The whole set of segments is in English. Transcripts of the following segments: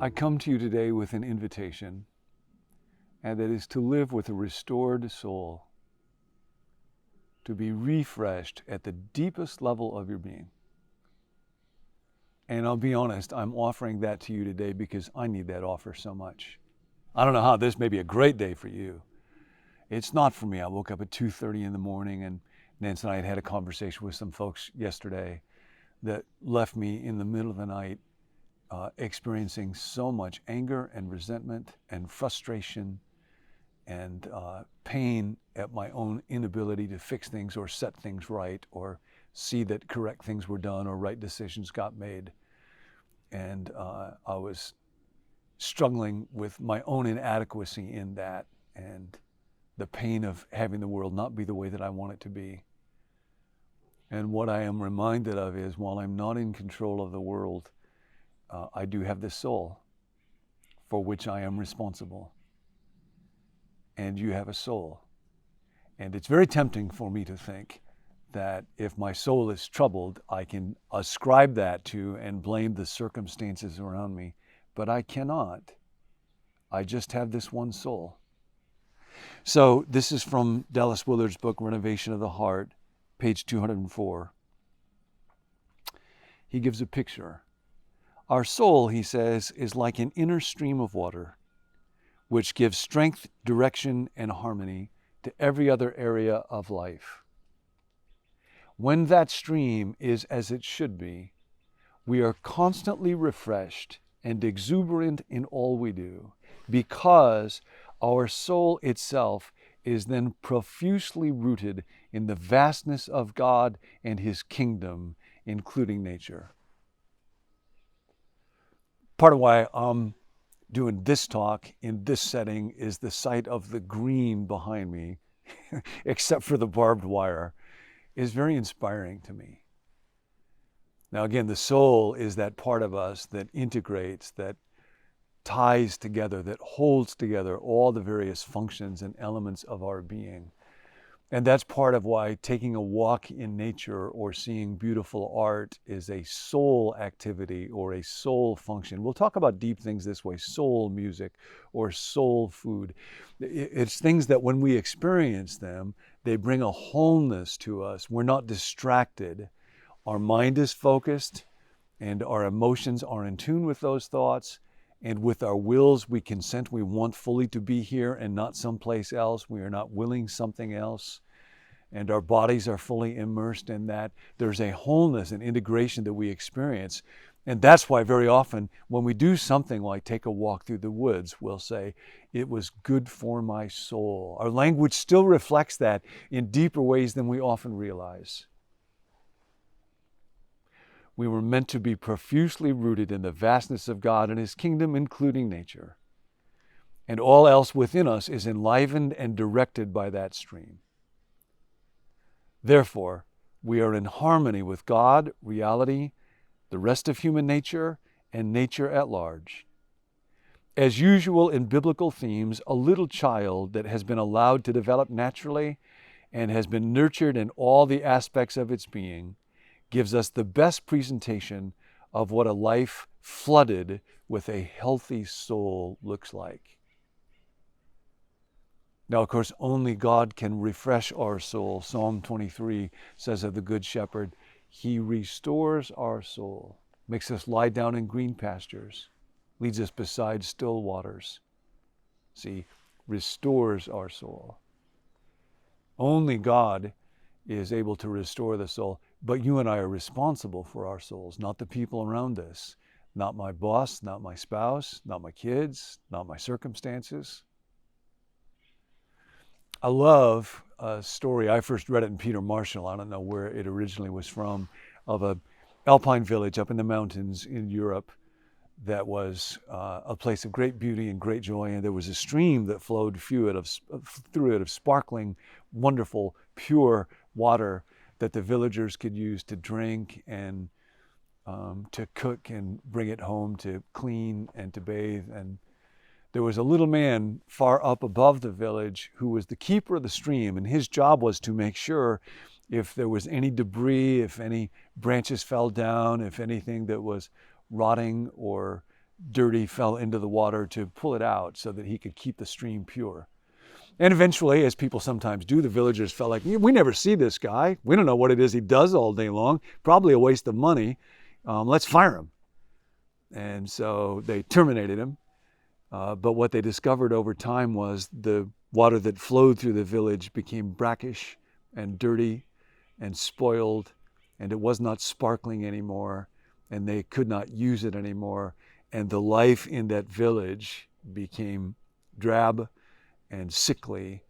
I come to you today with an invitation, and that is to live with a restored soul, to be refreshed at the deepest level of your being. And I'll be honest, I'm offering that to you today because I need that offer so much. I don't know how this may be a great day for you. It's not for me. I woke up at 2:30 in the morning, and Nancy and I had a conversation with some folks yesterday that left me in the middle of the night experiencing so much anger and resentment and frustration and pain at my own inability to fix things or set things right or see that correct things were done or right decisions got made. And I was struggling with my own inadequacy in that and the pain of having the world not be the way that I want it to be. And what I am reminded of is, while I'm not in control of the world, I do have this soul for which I am responsible. And you have a soul. And it's very tempting for me to think that if my soul is troubled, I can ascribe that to and blame the circumstances around me. But I cannot. I just have this one soul. So this is from Dallas Willard's book, Renovation of the Heart, page 204. He gives a picture. Our soul, he says, is like an inner stream of water, which gives strength, direction, and harmony to every other area of life. When that stream is as it should be, we are constantly refreshed and exuberant in all we do, because our soul itself is then profusely rooted in the vastness of God and His kingdom, including nature. Part of why I'm doing this talk in this setting is the sight of the green behind me, except for the barbed wire, is very inspiring to me. Now again, the soul is that part of us that integrates, that ties together, that holds together all the various functions and elements of our being. And that's part of why taking a walk in nature or seeing beautiful art is a soul activity or a soul function. We'll talk about deep things this way, soul music or soul food. It's things that when we experience them, they bring a wholeness to us. We're not distracted. Our mind is focused and our emotions are in tune with those thoughts. And with our wills, we consent. We want fully to be here and not someplace else. We are not willing something else. And our bodies are fully immersed in that. There's a wholeness and integration that we experience. And that's why very often when we do something like take a walk through the woods, we'll say, it was good for my soul. Our language still reflects that in deeper ways than we often realize. We were meant to be profusely rooted in the vastness of God and His kingdom, including nature. And all else within us is enlivened and directed by that stream. Therefore, we are in harmony with God, reality, the rest of human nature, and nature at large. As usual in biblical themes, a little child that has been allowed to develop naturally and has been nurtured in all the aspects of its being gives us the best presentation of what a life flooded with a healthy soul looks like. Now, of course, only God can refresh our soul. Psalm 23 says of the Good Shepherd, He restores our soul, makes us lie down in green pastures, leads us beside still waters. See, restores our soul. Only God is able to restore the soul. But you and I are responsible for our souls, not the people around us, not my boss, not my spouse, not my kids, not my circumstances. I love a story. I first read it in Peter Marshall. I don't know where it originally was from, of a alpine village up in the mountains in Europe that was a place of great beauty and great joy, and there was a stream that flowed through it of sparkling, wonderful, pure water that the villagers could use to drink and to cook and bring it home to clean and to bathe. And there was a little man far up above the village who was the keeper of the stream, and his job was to make sure if there was any debris, if any branches fell down, if anything that was rotting or dirty fell into the water, to pull it out so that he could keep the stream pure. And eventually, as people sometimes do, the villagers felt like, we never see this guy. We don't know what it is he does all day long. Probably a waste of money. Let's fire him. And so they terminated him. But what they discovered over time was the water that flowed through the village became brackish and dirty and spoiled, and it was not sparkling anymore, and they could not use it anymore. And the life in that village became drab and sickly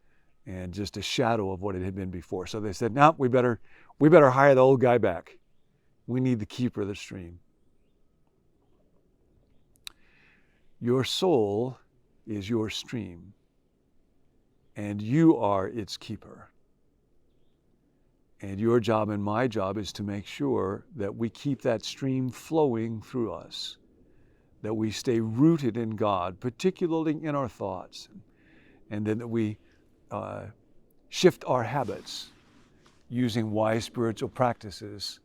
and just a shadow of what it had been before. So they said, no, we better hire the old guy back. We need the keeper of the stream. Your soul is your stream, and you are its keeper. And your job and my job is to make sure that we keep that stream flowing through us, that we stay rooted in God, particularly in our thoughts, and then that we shift our habits using wise spiritual practices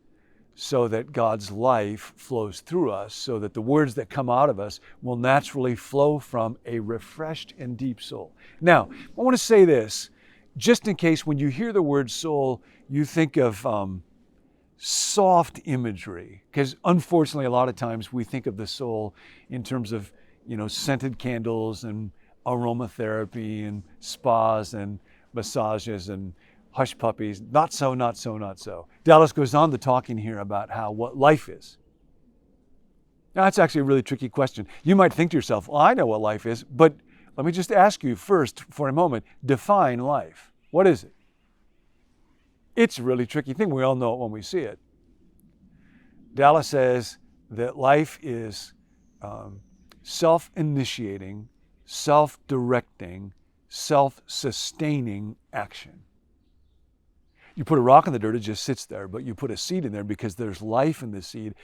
so that God's life flows through us, so that the words that come out of us will naturally flow from a refreshed and deep soul. Now, I want to say this, just in case when you hear the word soul, you think of soft imagery, because unfortunately a lot of times we think of the soul in terms of, scented candles and aromatherapy and spas and massages and hush puppies. Not so, not so, not so. Dallas goes on to talking here about what life is. Now, that's actually a really tricky question. You might think to yourself, well, I know what life is, but let me just ask you first for a moment, define life. What is it? It's a really tricky thing. We all know it when we see it. Dallas says that life is self-initiating, self-directing, self-sustaining action. You put a rock in the dirt, it just sits there, but you put a seed in there because there's life in the seed.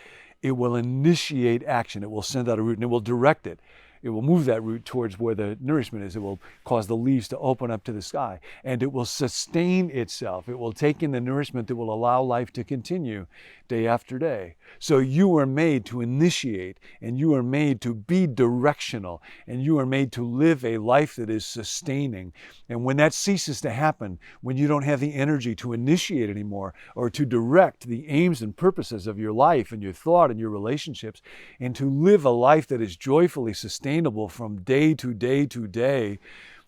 It will initiate action. It will send out a root and it will direct it. It will move that root towards where the nourishment is. It will cause the leaves to open up to the sky, and it will sustain itself. It will take in the nourishment that will allow life to continue day after day. So you are made to initiate, and you are made to be directional, and you are made to live a life that is sustaining. And when that ceases to happen, when you don't have the energy to initiate anymore or to direct the aims and purposes of your life and your thought and your relationships, and to live a life that is joyfully sustainable from day to day to day,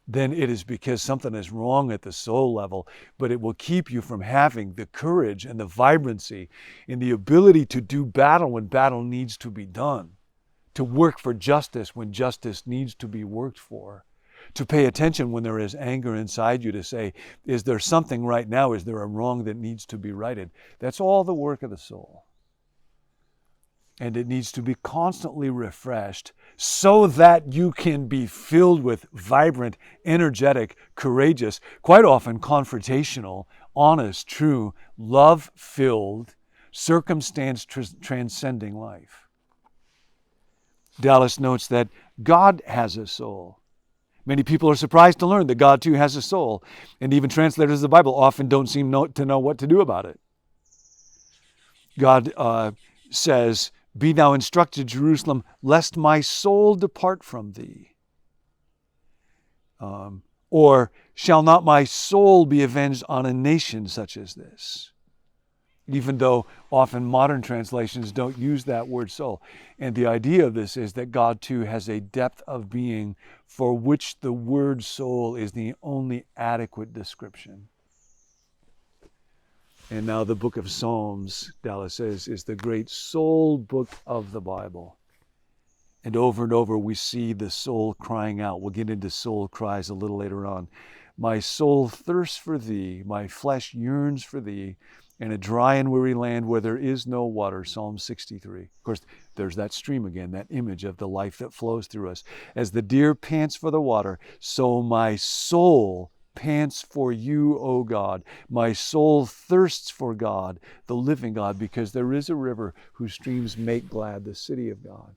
then it is because something is wrong at the soul level. But it will keep you from having the courage and the vibrancy and the ability to do battle when battle needs to be done, to work for justice when justice needs to be worked for, to pay attention when there is anger inside you, to say, is there something right now? Is there a wrong that needs to be righted? That's all the work of the soul. And it needs to be constantly refreshed so that you can be filled with vibrant, energetic, courageous, quite often confrontational, honest, true, love-filled, circumstance-transcending life. Dallas notes that God has a soul. Many people are surprised to learn that God too has a soul, and even translators of the Bible often don't seem to know what to do about it. God says, "Be thou instructed, Jerusalem, lest my soul depart from thee." Or, "Shall not my soul be avenged on a nation such as this?" Even though often modern translations don't use that word soul. And the idea of this is that God too has a depth of being for which the word soul is the only adequate description. And now the book of Psalms, Dallas says, is the great soul book of the Bible. And over we see the soul crying out. We'll get into soul cries a little later on. My soul thirsts for thee, my flesh yearns for thee, In a dry and weary land where there is no water, Psalm 63. Of course, there's that stream again, that image of the life that flows through us. As the deer pants for the water, so my soul pants for you, O God. My soul thirsts for God, the living God, because there is a river whose streams make glad the city of God.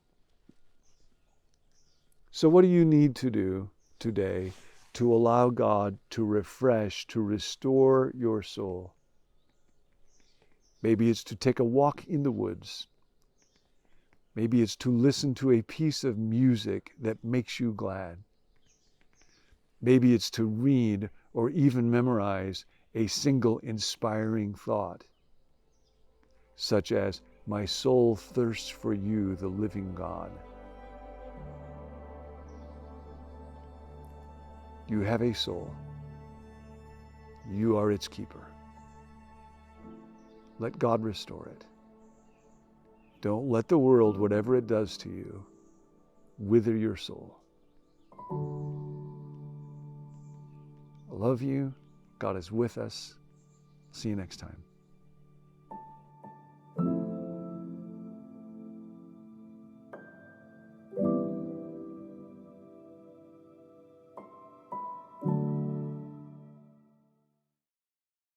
So what do you need to do today to allow God to refresh, to restore your soul? Maybe it's to take a walk in the woods. Maybe it's to listen to a piece of music that makes you glad. Maybe it's to read or even memorize a single inspiring thought, such as, my soul thirsts for you, the living God. You have a soul. You are its keeper. Let God restore it. Don't let the world, whatever it does to you, wither your soul. I love you. God is with us. See you next time.